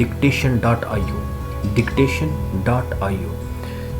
dictation.io۔ dictation.io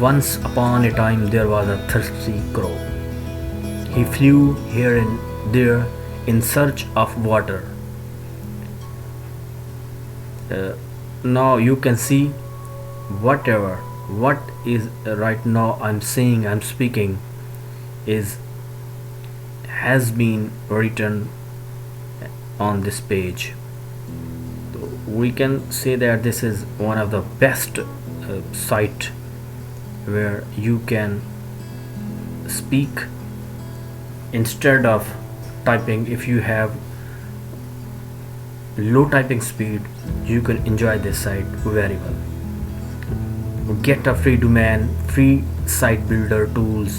Once upon a time there was a thirsty crow. He flew here and there in search of water. Now you can see what is right now I'm saying, I'm speaking has been written on this page. So we can say that this is one of the best site where you can speak instead of typing. If you have low typing speed, you can enjoy this site very well. Get a free domain, free site builder tools.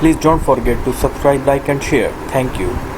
Please don't forget to subscribe, like and share. Thank you.